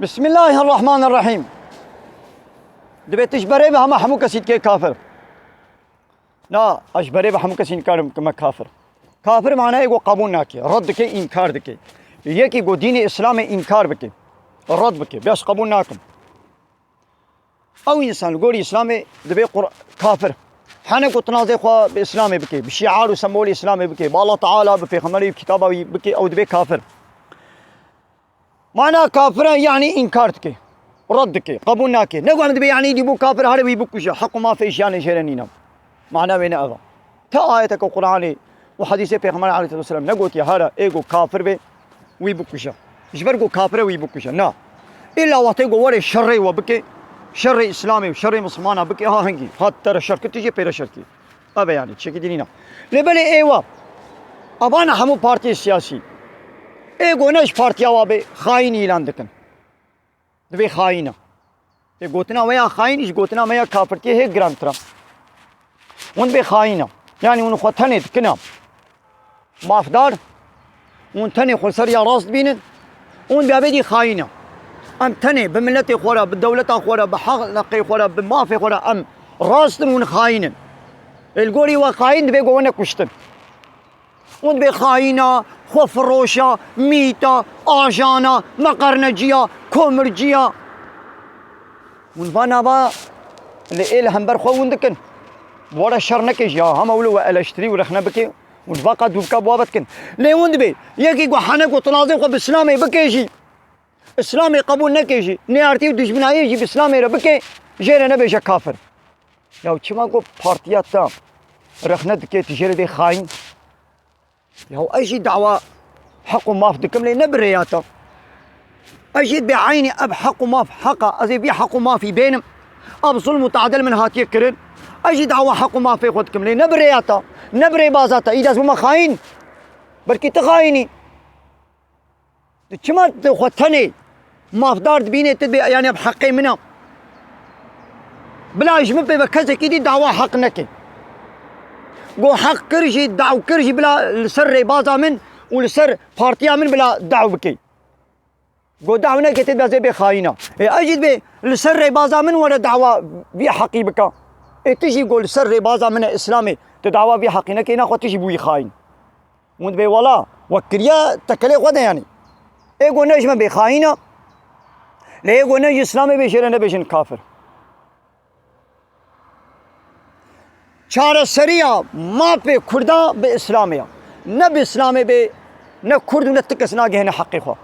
بسم الله الرحمن الرحيم. دبي تجبري بها محمو كسيد كي كافر. لا أجبري بها محمو كسيد كما كافر. كافر معناه يقول قبول ناكي رد كي إنكار دكي. يكي يقول دين الإسلام إنكار بكي الرد بكي بس قبول ناكم. أو إنسان يقول إسلامي دبي كافر. حنا قلت نازي خوا بإسلامي بكي بشعار وسمول إسلامي بكي بالله تعالى بفيغمبري كتابه بكي أو دبي كافر. معناه كافر يعني إنكار دكي رد دكي قبول ناكي. نقول دبي يعني يجيبوا كافر هذا ويبكوش حق ما فيش يعني شيرانينا. معناه بين هذا. تا آياتك القرآني وحديث پیغمبر عليه الصلاة والسلام نقول يا هذا إيجو كافر به ويبكوشا إيش برجو كافر ويبكوشا نا إلا وقت يقول وري شر وبكي شر إسلامي وشر مسلمان بكي ها هنجي هات ترى شرك تيجي بير شركي أبى يعني تشكي ديننا لبلي إيوا أبانا همو بارتي سياسي إيجو نش بارتي أوابي خاين إعلان دكن دبي خاينة يقولنا ويا خاين إيش قلتنا ويا كافر كي هي جرانترا ون بي خاينة يعني ون خطني دكنا مافدار ون تاني خسر يا راس بينن ون بيابدي خاينة أم تاني بملتي خورا بالدولة خورا بحقي خورا بمافي خورا أم راس ون خاينن الجوري وخاين بيجونا كشتن ون بخاينة خفروشة ميتا آجانا مقرنجية كومرجية ون فانا با اللي إله هم برخو وندكن ورا شرنكش يا هم أولو الاشتري ورخنا بكي ونفقد وبكا بوابتكن ليه وندبي يكي وحنك وطنازي خو بإسلامي بكيجي إسلامي قبول نكيجي نيارتي ودجمنا يجي بإسلامي ربكي جيرا نبيش كافر ياو چما کو بارتيات تا رخنا دكي تجيري دي خاين ياو أجي دعوة حق وما فدكم لي نبرياتا أجي بعيني أب حق وما في حقا أزي بي حق وما في بينم أب ظلم وتعدل من هاتي كرن أجي دعوة حق وما في خدكم لي نبرياتا نبري بازاتا إذا اسمه خاين بلكي تخايني چما تخوتني ما فدار تبيني تدبي يعني بحقي منها بلا يجمع بكذا كيدي دعوة حق نكي قو حق كرجي دعو كرجي بلا السر بازا من والسر بارتيا من بلا دعو بكي قو دعو نكي تدبي زي بخاينة أجد بي السر بازا من ولا دعوة بي حقي بكا تجي قول السر بازا من إسلامي تدعوة بي حقي نكي ناخو تجي بوي خاين وند بي ولا وكريا تكلي غدا يعني ايقو نجم بخاينة ليقو نجي إسلامي بيشيرنا بيشن كافر چار سريا ما في كردا بإسلاميا نبي إسلامي بي نكرد ونتكسنا جهنا حقيقة